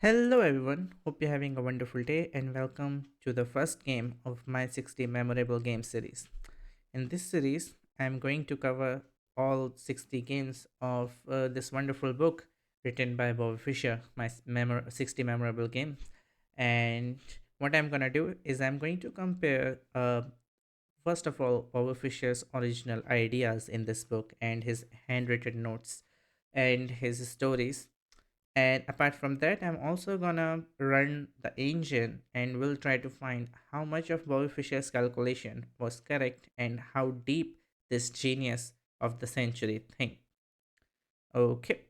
Hello everyone, hope you're having a wonderful day and welcome to the first game of my 60 memorable game series. In this series, I'm going to cover all 60 games of this wonderful book written by Bobby Fischer, my 60 memorable game. And what I'm going to do is I'm going to compare, first of all, Bobby Fischer's original ideas in this book and his handwritten notes and his stories, and apart from that, I'm also gonna run the engine and we'll try to find how much of Bobby Fischer's calculation was correct and how deep this genius of the century think. Okay,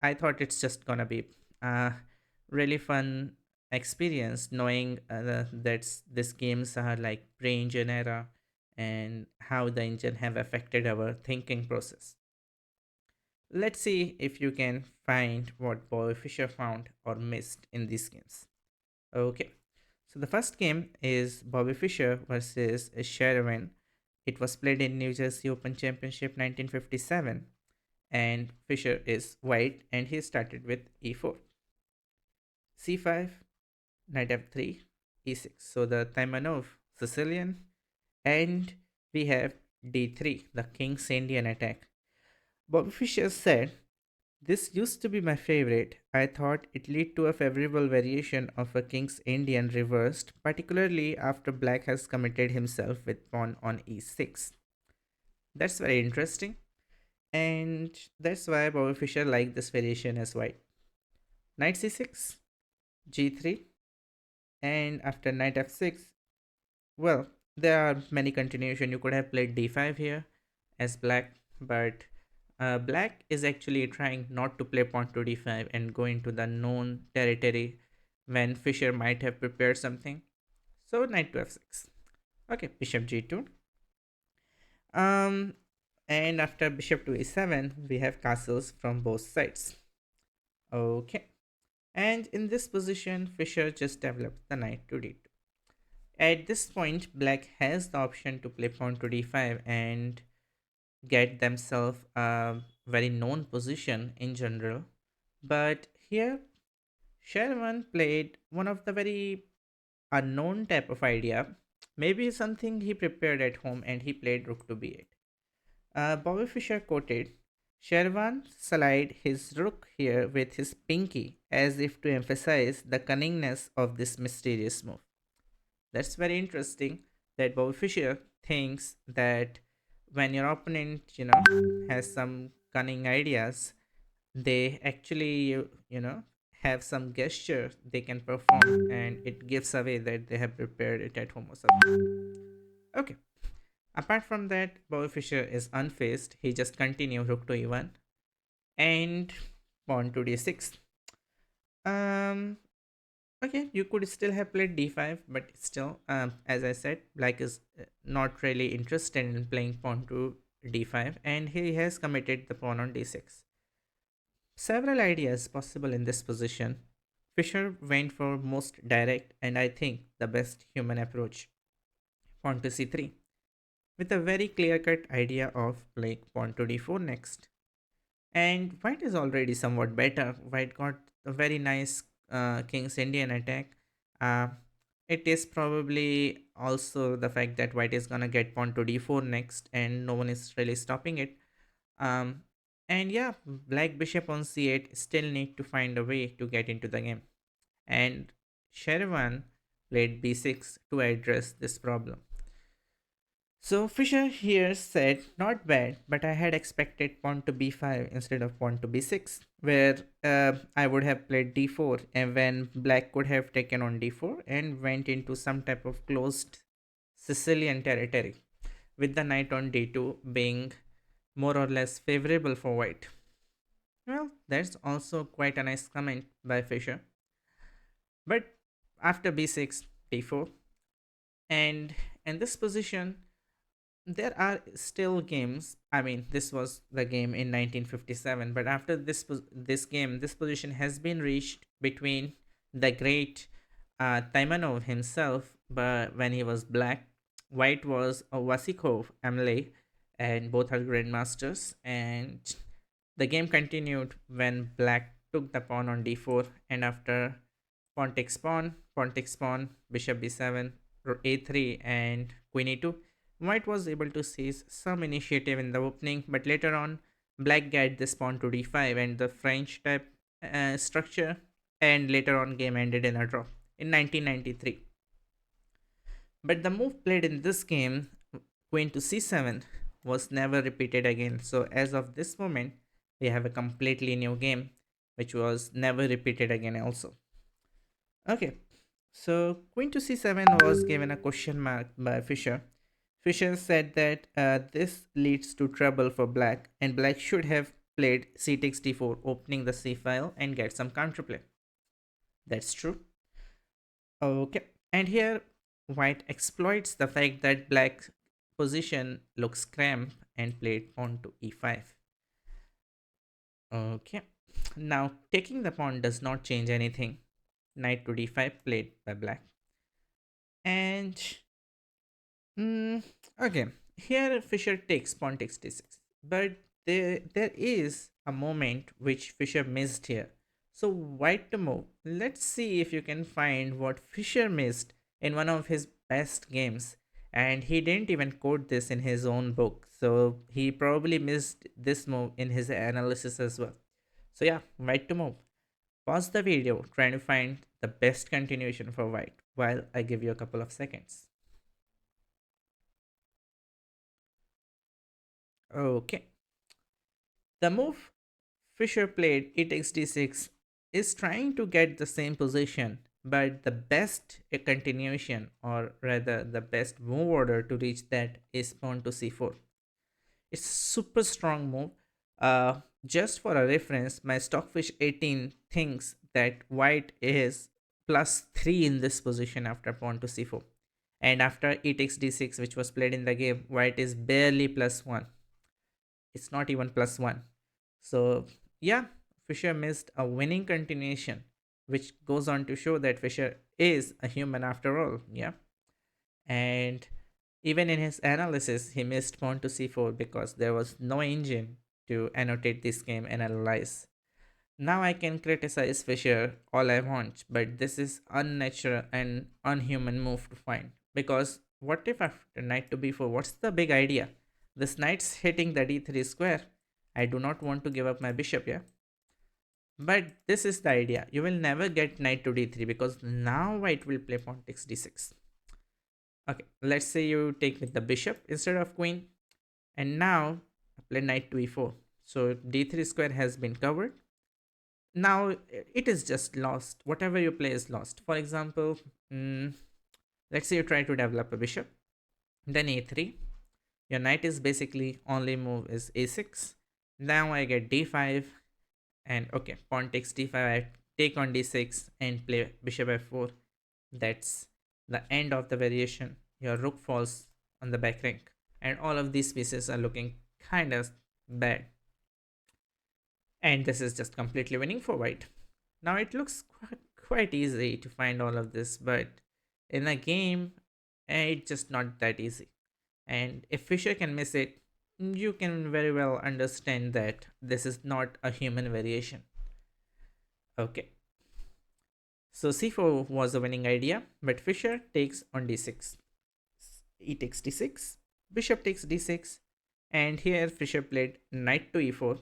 I thought it's just gonna be a really fun experience knowing that these games are like pre-engine era and how the engine have affected our thinking process. Let's see if you can find what Bobby Fischer found or missed in these games. Okay, so the first game is Bobby Fischer versus Sherwin. It was played in New Jersey Open Championship 1957, and Fischer is white and he started with e4, c5, knight f3, e6. So the Taimanov Sicilian, and we have d3, the King's Indian attack. Bobby Fischer said, "This used to be my favorite. I thought it led to a favorable variation of a King's Indian reversed, particularly after Black has committed himself with pawn on e6. That's very interesting, and that's why Bobby Fischer liked this variation as white. Knight c6, g3, and after knight f6, well, there are many continuation. You could have played d5 here as Black, but Black is actually trying not to play pawn to d5 and go into the known territory when Fischer might have prepared something. So knight to f6. Okay, bishop g2. Um, and after bishop to e7, we have castles from both sides. Okay, and in this position, Fischer just developed the knight to d2. At this point, Black has the option to play pawn to d5 and get themselves a very known position in general. But here, Sherwin played one of the very unknown type of idea, maybe something he prepared at home, and he played rook to b8. Bobby Fischer quoted, Sherwan slide his rook here with his pinky as if to emphasize the cunningness of this mysterious move. That's very interesting that Bobby Fischer thinks that when your opponent, has some cunning ideas, they actually, have some gesture they can perform and it gives away that they have prepared it at home or something. Okay. Apart from that, Bobby Fischer is unfazed. He just continues rook to e1 and pawn to d6. Um, Okay, you could still have played d5, but still, as I said, Black is not really interested in playing pawn to d5, and he has committed the pawn on d6. Several ideas possible in this position. Fischer went for most direct and I think the best human approach, pawn to c3, with a very clear-cut idea of playing pawn to d4 next. And white is already somewhat better. White got a very nice King's Indian attack. Uh, it is probably also the fact that white is gonna get pawn to d4 next, and no one is really stopping it. Um, and yeah, black bishop on c8 still need to find a way to get into the game. And Sherwan played b6 to address this problem. So Fisher here said, not bad, but I had expected pawn to b5 instead of pawn to b6, where I would have played d4, and when black could have taken on d4 and went into some type of closed Sicilian territory, with the knight on d2 being more or less favorable for white. Well, that's also quite a nice comment by Fisher. But after b6, d4, and in this position, there are still games. I mean, this was the game in 1957, but after this game, this position has been reached between the great Taimanov himself, but when he was black, white was Vasikov Amle, and both are grandmasters. And the game continued when black took the pawn on d4, and after Pawn takes pawn, bishop b7, a3, and queen e2. White was able to seize some initiative in the opening, but later on, black get this pawn to d5 and the French type structure, and later on, game ended in a draw in 1993. But the move played in this game, queen to c7, was never repeated again. So, as of this moment, we have a completely new game, which was never repeated again, also. Okay, so queen to c7 was given a question mark by Fischer. Fischer said that this leads to trouble for black, and black should have played c takes d4, opening the c file and get some counterplay. That's true. Okay, and here white exploits the fact that black's position looks cramped and played pawn to e5. Okay, now taking the pawn does not change anything. Knight to d5 played by black. And okay, here Fischer takes pawn takes d6, but there is a moment which Fischer missed here. So white to move. Let's see if you can find what Fischer missed in one of his best games, and he didn't even quote this in his own book. So he probably missed this move in his analysis as well. So yeah, white to move. Pause the video trying to find the best continuation for white while I give you a couple of seconds. Okay. The move Fischer played e takes d6 is trying to get the same position, but the best continuation, or rather the best move order to reach that, is pawn to c4. It's a super strong move. Just for a reference, my Stockfish 18 thinks that white is +3 in this position after pawn to c4. And after e takes d6, which was played in the game, white is barely +1. It's not even +1. So, yeah, Fischer missed a winning continuation, which goes on to show that Fischer is a human after all. Yeah. And even in his analysis, he missed pawn to c4 because there was no engine to annotate this game and analyze. Now I can criticize Fischer all I want, but this is unnatural and unhuman move to find. Because what if after knight to b4, what's the big idea? This knight's hitting the d3 square. I do not want to give up my bishop, yeah? But this is the idea. You will never get knight to d3 because now white will play pawn takes d6. Okay, let's say you take with the bishop instead of queen. And now play knight to e4. So d3 square has been covered. Now it is just lost. Whatever you play is lost. For example, let's say you try to develop a bishop. Then a3. Your knight is basically only move is a6. Now I get d5. And okay, pawn takes d5. I take on d6 and play bishop f4. That's the end of the variation. Your rook falls on the back rank, and all of these pieces are looking kind of bad. And this is just completely winning for white. Now it looks quite easy to find all of this, but in a game, it's just not that easy. And if Fischer can miss it, you can very well understand that this is not a human variation. Okay. So c4 was a winning idea, but Fischer takes on d6. E takes d6, bishop takes d6, and here Fischer played knight to e4,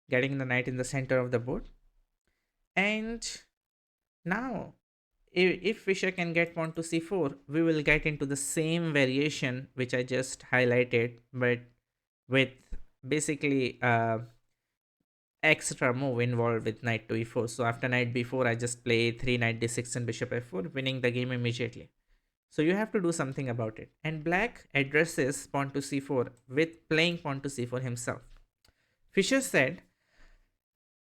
getting the knight in the center of the board. And now, if Fischer can get pawn to c4, we will get into the same variation which I just highlighted, but with basically extra move involved with knight to e4. So after knight b4, I just play 3 knight d6 and bishop f4, winning the game immediately. So you have to do something about it. And black addresses pawn to c4 with playing pawn to c4 himself. Fischer said,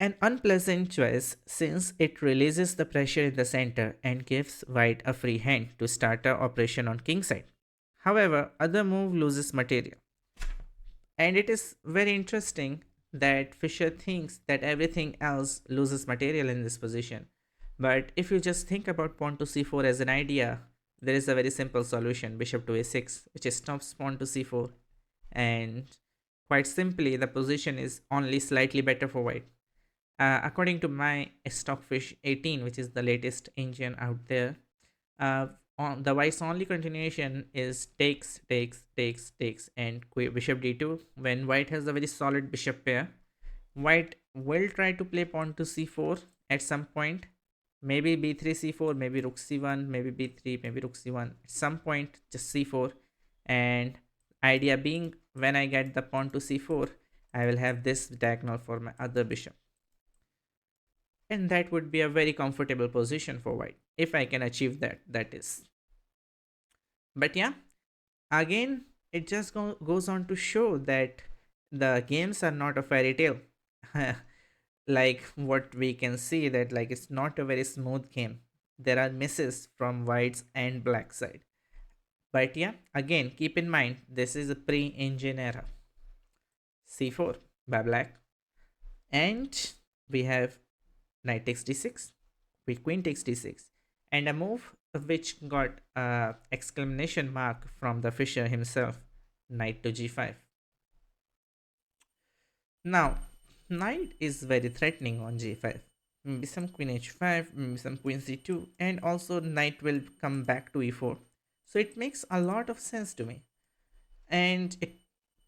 an unpleasant choice since it releases the pressure in the center and gives white a free hand to start an operation on king side. However, other move loses material. And it is very interesting that Fischer thinks that everything else loses material in this position. But if you just think about pawn to c4 as an idea, there is a very simple solution, bishop to a6, which stops pawn to c4. And quite simply, the position is only slightly better for white. According to my Stockfish 18, which is the latest engine out there, uh, on the white's only continuation is takes, and bishop d2. When white has a very solid bishop pair, white will try to play pawn to c4 at some point. Maybe b3 c4, maybe rook c1, maybe b3, maybe rook c1. At some point, just c4. And idea being, when I get the pawn to c4, I will have this diagonal for my other bishop. And that would be a very comfortable position for white, if I can achieve that, that is. But yeah, again, it just goes on to show that the games are not a fairy tale. Like what we can see, that like it's not a very smooth game. There are misses from white's and black side. But yeah, again, keep in mind this is a pre-engine era. c4 by black, and we have knight takes d6, queen takes d6, and a move which got a exclamation mark from the Fischer himself, knight to g5. Now, knight is very threatening on g5. Maybe some queen h5, maybe some queen c2, and also knight will come back to e4. So it makes a lot of sense to me. And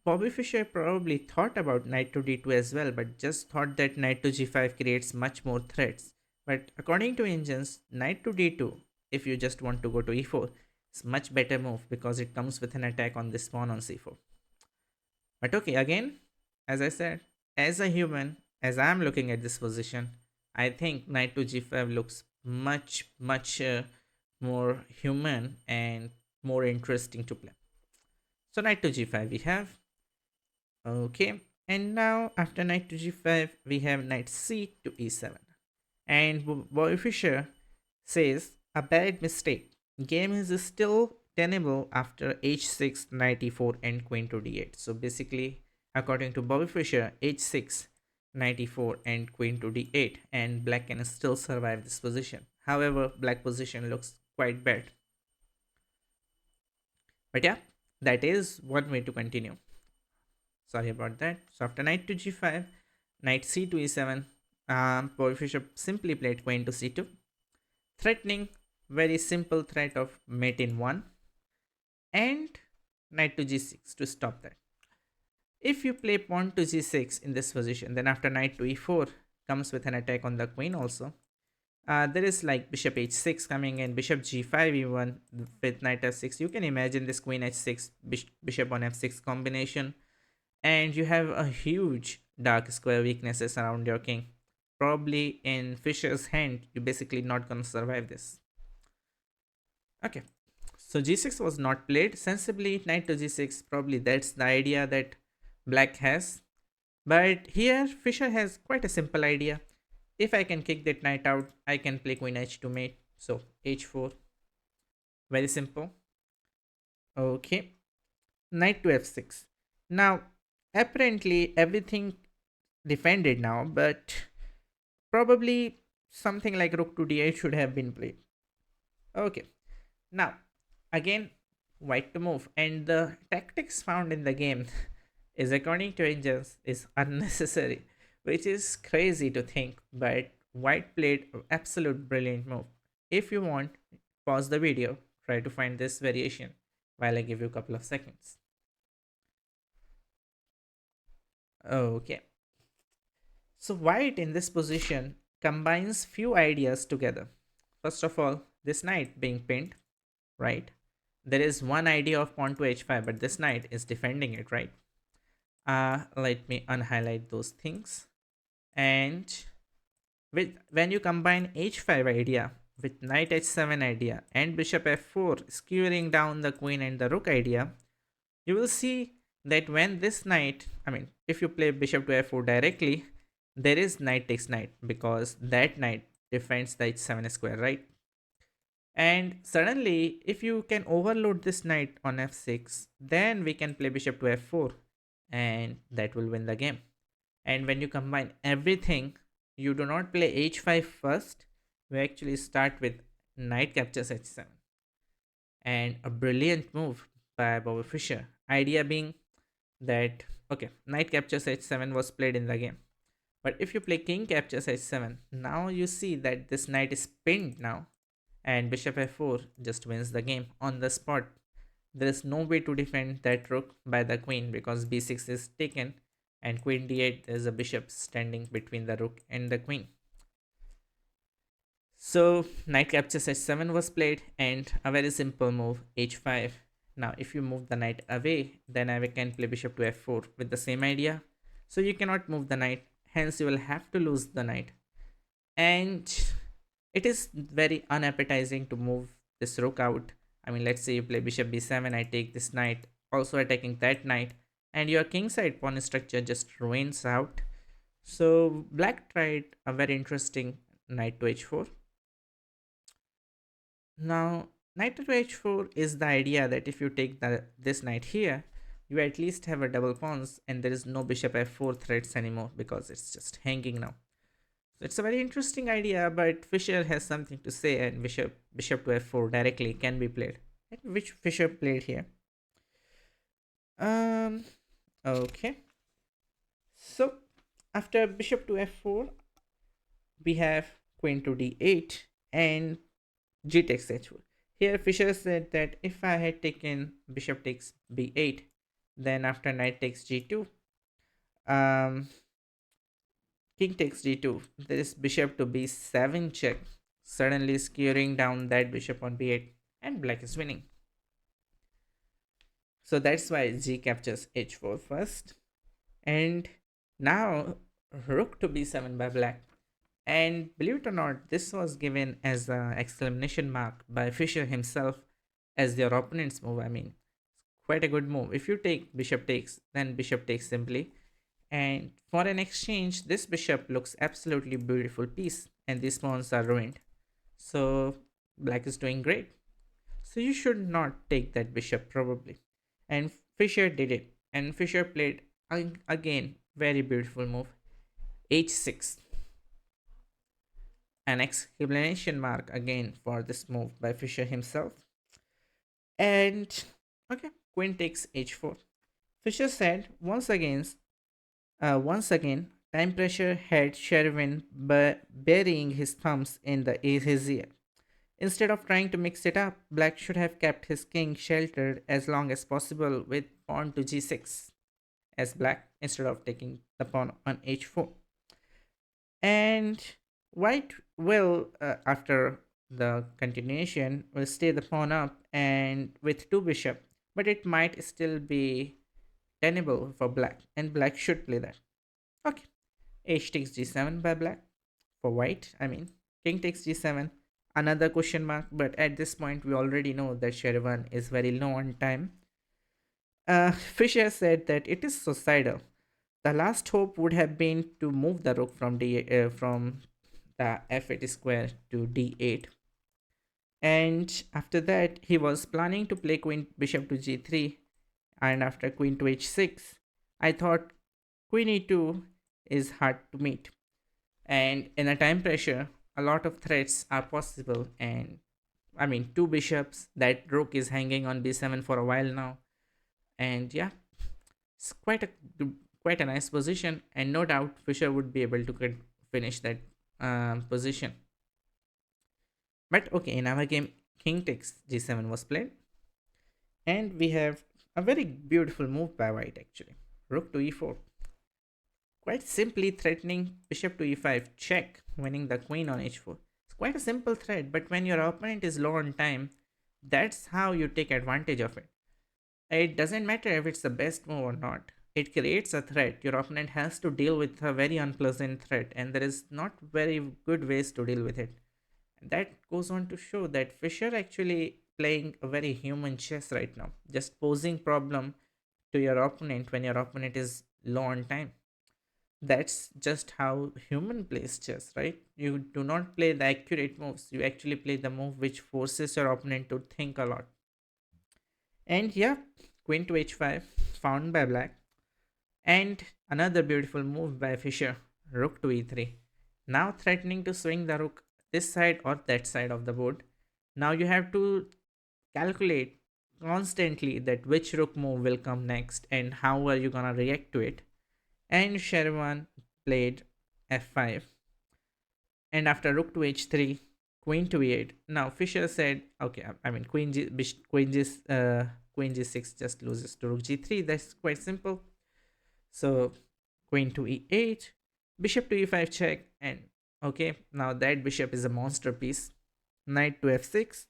Bobby Fischer probably thought about knight to d2 as well, but just thought that knight to g5 creates much more threats. But according to engines, knight to d2, if you just want to go to e4, is much better move because it comes with an attack on this pawn on c4. But okay, again, as I said, as a human, as I'm looking at this position, I think knight to g5 looks much more human and more interesting to play. So knight to g5 we have. Okay, and now after knight to g5, we have knight c to e7. And Boy Fischer says a bad mistake. Game is still tenable after h6, knight e4, and queen to d8. So basically, according to Bobby Fischer, h6, knight e4, and queen to d8, and black can still survive this position. However, black position looks quite bad. But yeah, that is one way to continue. Sorry about that. So after knight to g5, knight c to e7, Bobby Fischer simply played queen to c2, threatening very simple threat of mate in 1, and knight to g6 to stop that. If you play pawn to g6 in this position, then after knight to e4 comes with an attack on the queen also. There is like bishop h6 coming in, bishop g5 even with knight f6. You can imagine this queen h6, bishop on f6 combination, and you have a huge dark square weaknesses around your king. Probably in Fischer's hand, you're basically not gonna survive this. Okay, so g6 was not played sensibly. Knight to g6, probably that's the idea that black has. But here Fischer has quite a simple idea. If I can kick that knight out, I can play queen h2 mate. So h4, very simple. Okay, knight to f6. Now apparently everything defended now, but probably something like rook to d8 should have been played. Okay, now again, white to move, and the tactics found in the game is, according to engines, is unnecessary, which is crazy to think, but white played an absolute brilliant move. If you want, pause the video, try to find this variation while I give you a couple of seconds. Okay, so white in this position combines few ideas together. First of all, this knight being pinned, right? There is one idea of pawn to h5, but this knight is defending it, right? Let me unhighlight those things. And with when you combine h5 idea with knight h7 idea and bishop f4 skewering down the queen and the rook idea, you will see that when this knight, I mean, if you play bishop to f4 directly, there is knight takes knight because that knight defends the h7 square, right? And suddenly, if you can overload this knight on f6, then we can play bishop to f4 and that will win the game. And when you combine everything, you do not play h5 first. We actually start with knight captures h7. And a brilliant move by Bobby Fischer. Idea being that, okay, knight captures h7 was played in the game. But if you play king captures h7, now you see that this knight is pinned now, and bishop f4 just wins the game on the spot. There is no way to defend that rook by the queen because b6 is taken, and queen d8 there's a bishop standing between the rook and the queen. So knight captures h7 was played, and a very simple move h5. Now if you move the knight away, then I can play bishop to f4 with the same idea. So you cannot move the knight, hence you will have to lose the knight. And it is very unappetizing to move this rook out. I mean, let's say you play bishop b7, I take this knight, also attacking that knight, and your kingside pawn structure just ruins out. So black tried a very interesting knight to h4. Now, knight to h4 is the idea that if you take this knight here, you at least have a double pawns and there is no bishop f4 threats anymore because it's just hanging now. So it's a very interesting idea, but Fischer has something to say, and bishop to f4 directly can be played. Which Fischer played here. Um. Okay. So after bishop to f4, we have queen to d8 and g takes h4. Here Fischer said that if I had taken bishop takes b8, then after knight takes g2, um, king takes d2, there is bishop to b7 check, suddenly skewering down that bishop on b8, and black is winning. So that's why g captures h4 first, and now rook to b7 by black. And believe it or not, this was given as an exclamation mark by Fischer himself as their opponent's move. I mean, quite a good move. If you take bishop takes, then bishop takes simply. And for an exchange, this bishop looks absolutely beautiful piece, and these pawns are ruined. So black is doing great. So you should not take that bishop probably. And Fischer did it. And Fischer played again very beautiful move, h6. An exclamation mark again for this move by Fischer himself. And okay, queen takes h4. Fischer said once again, time pressure had Sherwin burying his thumbs in his ear. Instead of trying to mix it up, black should have kept his king sheltered as long as possible with pawn to g6 as black instead of taking the pawn on h4. And white will, after the continuation, will stay the pawn up and with two bishop, but it might still be tenable for black, and black should play that. Okay, h takes g7 by black for white. I mean, king takes g7, another question mark, but at this point we already know that Sherwin is very low on time. Fischer said that it is suicidal. The last hope would have been to move the rook from the f8 square to d8. And after that, he was planning to play queen bishop to g3, and after queen to h6, I thought queen e2 is hard to meet. And in a time pressure, a lot of threats are possible. And I mean, two bishops, that rook is hanging on b7 for a while now. And yeah, it's quite a nice position, and no doubt Fischer would be able to finish that position. But okay, in our game, king takes g7 was played, and we have a very beautiful move by white actually. Rook to e4, quite simply threatening bishop to e5 check, winning the queen on h4. It's quite a simple threat, but when your opponent is low on time, that's how you take advantage of it. It doesn't matter if it's the best move or not. It creates a threat. Your opponent has to deal with a very unpleasant threat, and there is not very good ways to deal with it. And that goes on to show that Fischer actually playing a very human chess right now, just posing problem to your opponent when your opponent is low on time. That's just how human plays chess, right? You do not play the accurate moves. You actually play the move which forces your opponent to think a lot. And yeah, queen to h5 found by black. And another beautiful move by Fischer, rook to e3. Now threatening to swing the rook this side or that side of the board. Now you have to calculate constantly that which rook move will come next and how are you gonna react to it. And Sherwin played f5, and after rook to h3, queen to e8. Now Fischer said, okay, I mean queen g6 just loses to rook g3. That's quite simple. So queen to e8, bishop to e5 check, and okay, now that bishop is a monster piece. Knight to f6,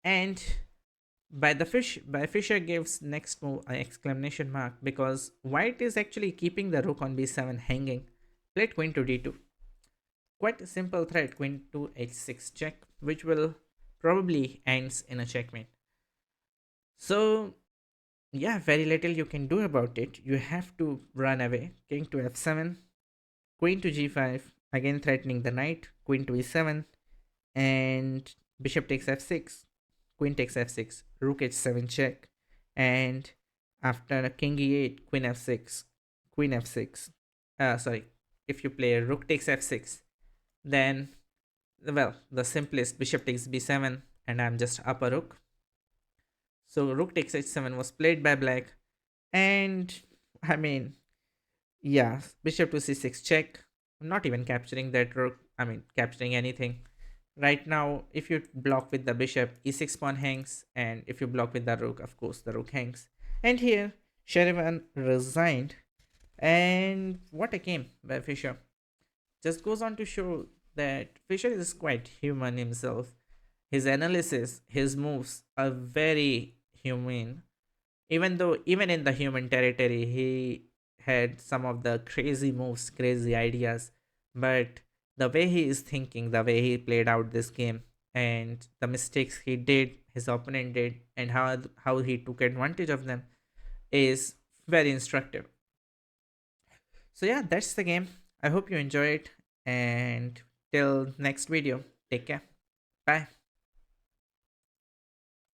and by Fischer gives next move an exclamation mark because white is actually keeping the rook on b7 hanging. Played queen to d2. Quite a simple threat, queen to h6 check, which will probably ends in a checkmate. So yeah, very little you can do about it. You have to run away. King to f7, queen to g5, again threatening the knight, queen to e7, and bishop takes f6, queen takes f6, rook h7 check, and after king e8, queen f6, queen f6. Sorry, if you play rook takes f6, then well, the simplest bishop takes b7, and I'm just up a rook. So rook takes h7 was played by black, and I mean, yeah, bishop to c6 check. I'm not even capturing that rook. I mean, capturing anything. Right now, if you block with the bishop, e6 pawn hangs, and if you block with the rook, of course, the rook hangs. And here, Sherwin resigned, and what a game by Fischer. Just goes on to show that Fischer is quite human himself. His analysis, his moves are very humane. Even though, even in the human territory, he had some of the crazy moves, crazy ideas, but the way he is thinking, the way he played out this game, and the mistakes he did, his opponent did, and how he took advantage of them is very instructive. So yeah, that's the game. I hope you enjoy it, and till next video, take care. Bye.